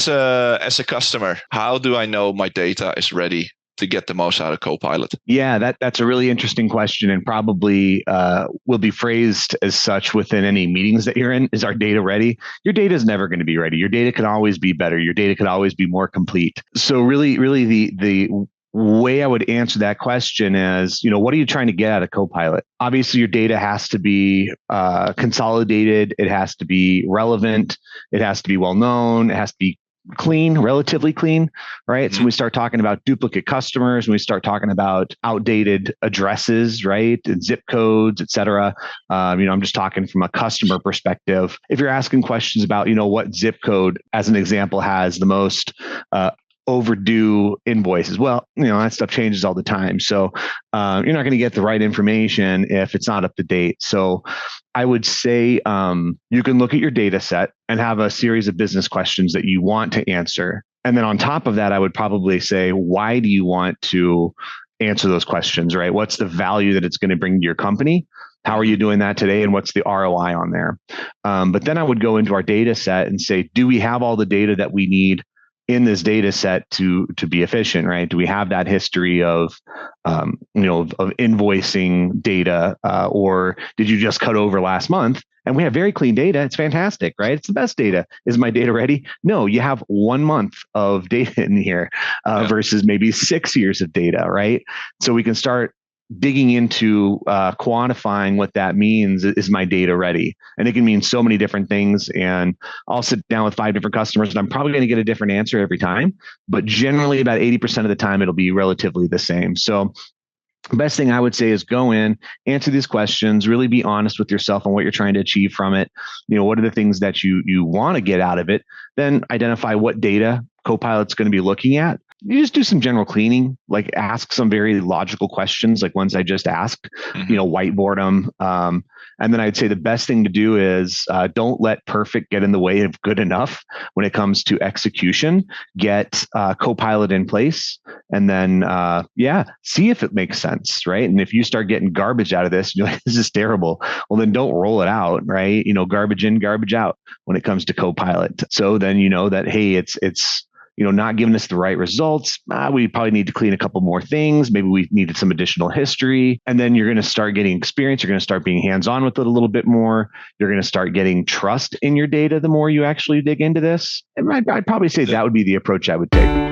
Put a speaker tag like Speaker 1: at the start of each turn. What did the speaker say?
Speaker 1: As a customer, how do I know my data is ready to get the most out of Copilot?
Speaker 2: Yeah, that's a really interesting question, and probably will be phrased as such within any meetings that you're in. Is our data ready? Your data is never going to be ready. Your data can always be better. Your data could always be more complete. So really, the way I would answer that question is, what are you trying to get out of Copilot? Obviously, your data has to be consolidated. It has to be relevant. It has to be well known. It has to be clean, relatively clean, right? So we start talking about duplicate customers, and we start talking about outdated addresses, right? And zip codes, et cetera. I'm just talking from a customer perspective. If you're asking questions about, what zip code, as an example, has the most overdue invoices. Well, that stuff changes all the time. So you're not going to get the right information if it's not up to date. So I would say you can look at your data set and have a series of business questions that you want to answer. And then on top of that, I would probably say, why do you want to answer those questions, right? What's the value that it's going to bring to your company? How are you doing that today? And what's the ROI on there? But then I would go into our data set and say, do we have all the data that we need in this data set to be efficient, right? Do we have that history of invoicing data, or did you just cut over last month? And we have very clean data. It's fantastic, right? It's the best data. Is my data ready? No, you have 1 month of data in here versus maybe 6 years of data, right? So we can start digging into quantifying what that means. Is my data ready? And it can mean so many different things. And I'll sit down with 5 different customers, and I'm probably going to get a different answer every time. But generally, about 80% of the time, it'll be relatively the same. So the best thing I would say is go in, answer these questions, really be honest with yourself on what you're trying to achieve from it. What are the things that you want to get out of it? Then identify what data Copilot's going to be looking at. You just do some general cleaning, like ask some very logical questions, like ones I just asked, whiteboard them. And then I'd say the best thing to do is don't let perfect get in the way of good enough when it comes to execution. Get Copilot in place, and then see if it makes sense, right? And if you start getting garbage out of this, you're like, this is terrible. Well, then don't roll it out, right? Garbage in, garbage out when it comes to Copilot. So then you know that, hey, it's not giving us the right results. We probably need to clean a couple more things. Maybe we needed some additional history. And then you're going to start getting experience. You're going to start being hands-on with it a little bit more. You're going to start getting trust in your data the more you actually dig into this. And I'd probably say that would be the approach I would take.